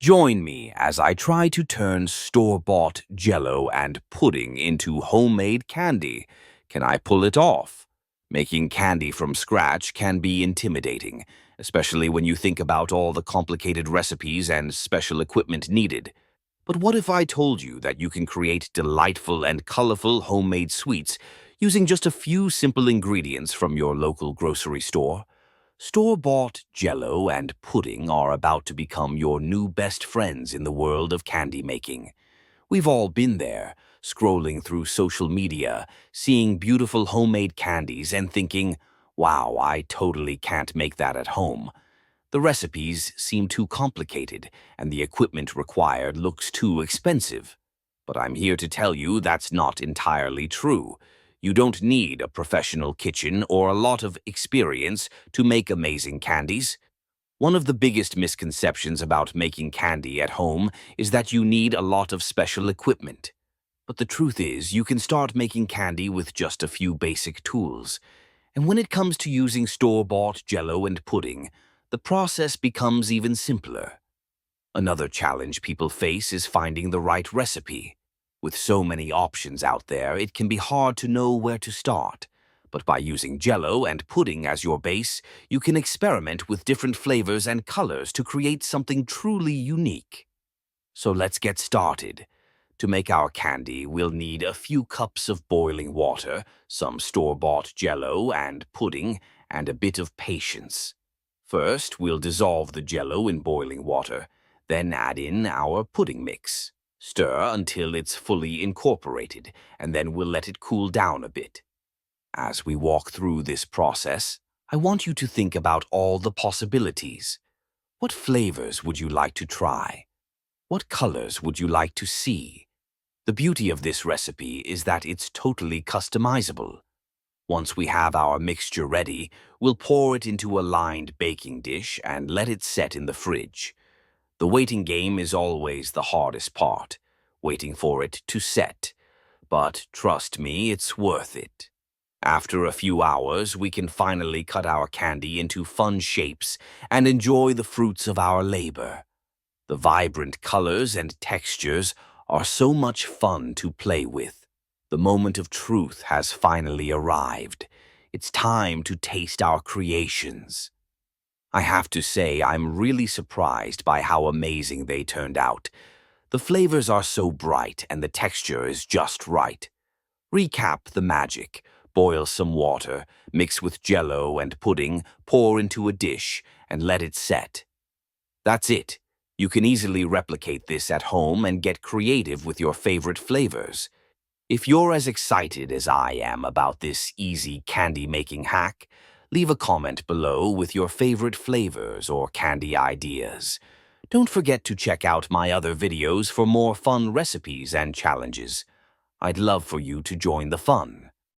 Join me as I try to turn store-bought Jell-O and pudding into homemade candy. Can I pull it off? Making candy from scratch can be intimidating, especially when you think about all the complicated recipes and special equipment needed. But what if I told you that you can create delightful and colorful homemade sweets using just a few simple ingredients from your local grocery store? Store-bought Jell-O and pudding are about to become your new best friends in the world of candy making. We've all been there, scrolling through social media, seeing beautiful homemade candies and thinking, wow, I totally can't make that at home. The recipes seem too complicated, and the equipment required looks too expensive. But I'm here to tell you that's not entirely true. You don't need a professional kitchen or a lot of experience to make amazing candies. One of the biggest misconceptions about making candy at home is that you need a lot of special equipment. But the truth is, you can start making candy with just a few basic tools. And when it comes to using store-bought Jell-O and pudding, the process becomes even simpler. Another challenge people face is finding the right recipe. With so many options out there, it can be hard to know where to start. But by using Jell-O and pudding as your base, you can experiment with different flavors and colors to create something truly unique. So let's get started. To make our candy, we'll need a few cups of boiling water, some store-bought Jell-O and pudding, and a bit of patience. First, we'll dissolve the Jell-O in boiling water, then add in our pudding mix. Stir until it's fully incorporated, and then we'll let it cool down a bit. As we walk through this process, I want you to think about all the possibilities. What flavors would you like to try? What colors would you like to see? The beauty of this recipe is that it's totally customizable. Once we have our mixture ready, we'll pour it into a lined baking dish and let it set in the fridge. The waiting game is always the hardest part, waiting for it to set. But trust me, it's worth it. After a few hours, we can finally cut our candy into fun shapes and enjoy the fruits of our labor. The vibrant colors and textures are so much fun to play with. The moment of truth has finally arrived. It's time to taste our creations. I have to say, I'm really surprised by how amazing they turned out. The flavors are so bright and the texture is just right. Recap the magic. Boil some water, mix with Jell-O and pudding, pour into a dish, and let it set. That's it. You can easily replicate this at home and get creative with your favorite flavors. If you're as excited as I am about this easy candy-making hack, leave a comment below with your favorite flavors or candy ideas. Don't forget to check out my other videos for more fun recipes and challenges. I'd love for you to join the fun.